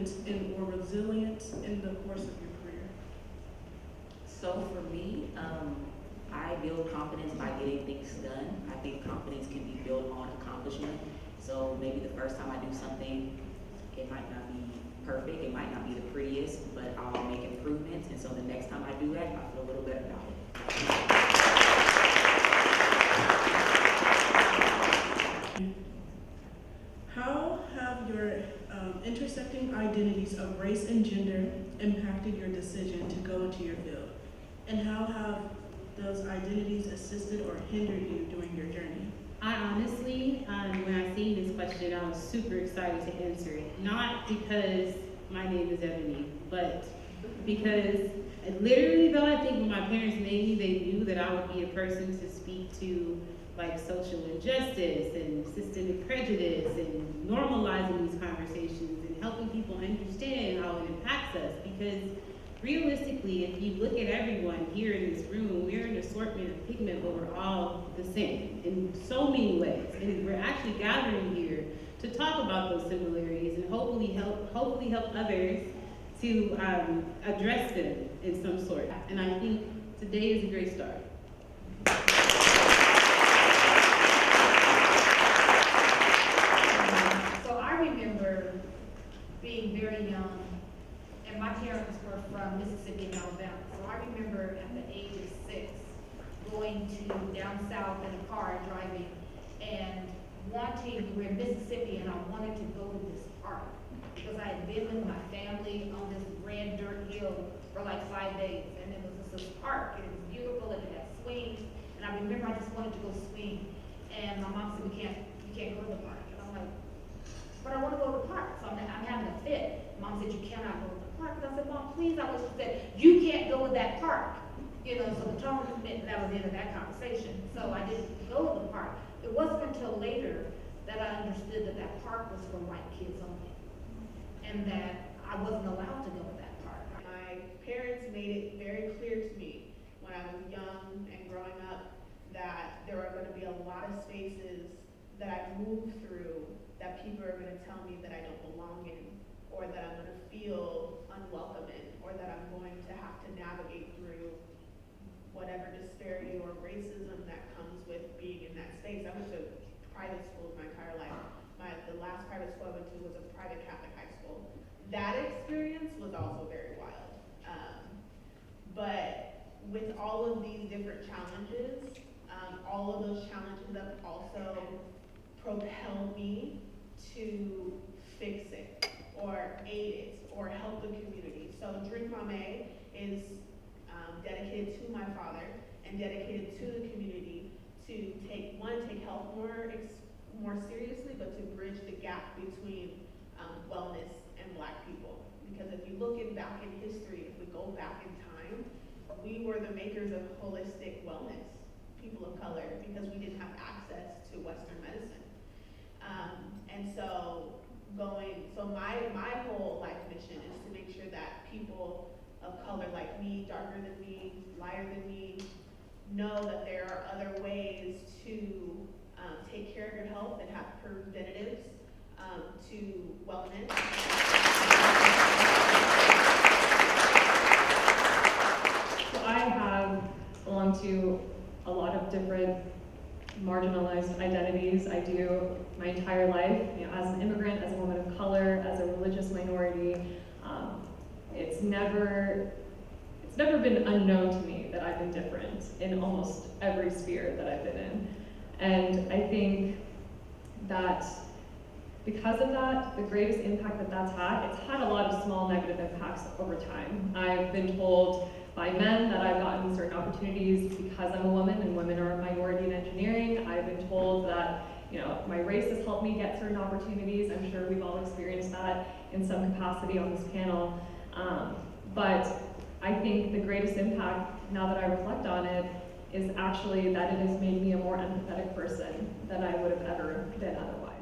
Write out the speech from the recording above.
resilient or resilient in the course of your career? So for me, I build confidence by getting things done. I think confidence can be built on accomplishment. So maybe the first time I do something, it might not be perfect, it might not be the prettiest, but I'll make improvements. And so the next time I do that, I feel a little better about it. How have your intersecting identities of race and gender impacted your decision to go into your field? And how have those identities assisted or hindered you during your journey? I honestly, when I seen this question, I was super excited to answer it. Not because my name is Ebony, but because literally though, I think when my parents made me, they knew that I would be a person to speak to like social injustice and systemic prejudice and normalizing these conversations and helping people understand how it impacts us. Because realistically, if you look at everyone here in this room, we're an assortment of pigment, but we're all the same in so many ways. And we're actually gathering here to talk about those similarities and hopefully help others to address them in some sort. And I think today is a great start. So I remember being very young, and my parents were from Mississippi and Alabama. So I remember at the age of 6, going to down south in a car driving and we're in Mississippi, and I wanted to go to this park because I had been with my family on this red dirt hill for like 5 days, and it was this park, and it was beautiful, and it had swings, and I remember I just wanted to go swing, and my mom said, you can't go to the park, and I'm like, but I want to go to the park, so I'm having a fit. Mom said, you cannot go to the park, and I said, Mom, please, she said, you can't go to that park, so the tone commitment, that was the end of that conversation, so I didn't go to the park. It wasn't until later that I understood that that park was for white kids only, and that I wasn't allowed to go to that park. My parents made it very clear to me when I was young and growing up that there are going to be a lot of spaces that I move through that people are going to tell me that I don't belong in, or that I'm going to feel unwelcome in, or that I'm going to have to navigate through whatever disparity or racism that comes with being in that space. I went to private schools my entire life. The last private school I went to was a private Catholic high school. That experience was also very wild. But with all of these different challenges, all of those challenges have also propelled me to fix it, or aid it, or help the community. So Drink Mamey is dedicated to my father and dedicated to the community to take health more seriously, but to bridge the gap between wellness and Black people. Because if you look back in history, if we go back in time, we were the makers of holistic wellness, people of color, because we didn't have access to Western medicine. And so my whole life mission is to make sure that people of color like me, darker than me, lighter than me, know that there are other ways to take care of your health and have preventatives to wellness. So I belong to a lot of different marginalized identities. I do my entire life, as an immigrant, as a woman of color, as a religious minority. It's never been unknown to me that I've been different in almost every sphere that I've been in. And I think that because of that, the greatest impact that that's had, it's had a lot of small negative impacts over time. I've been told by men that I've gotten certain opportunities because I'm a woman and women are a minority in engineering. I've been told that my race has helped me get certain opportunities. I'm sure we've all experienced that in some capacity on this panel. But I think the greatest impact, now that I reflect on it, is actually that it has made me a more empathetic person than I would have ever been otherwise.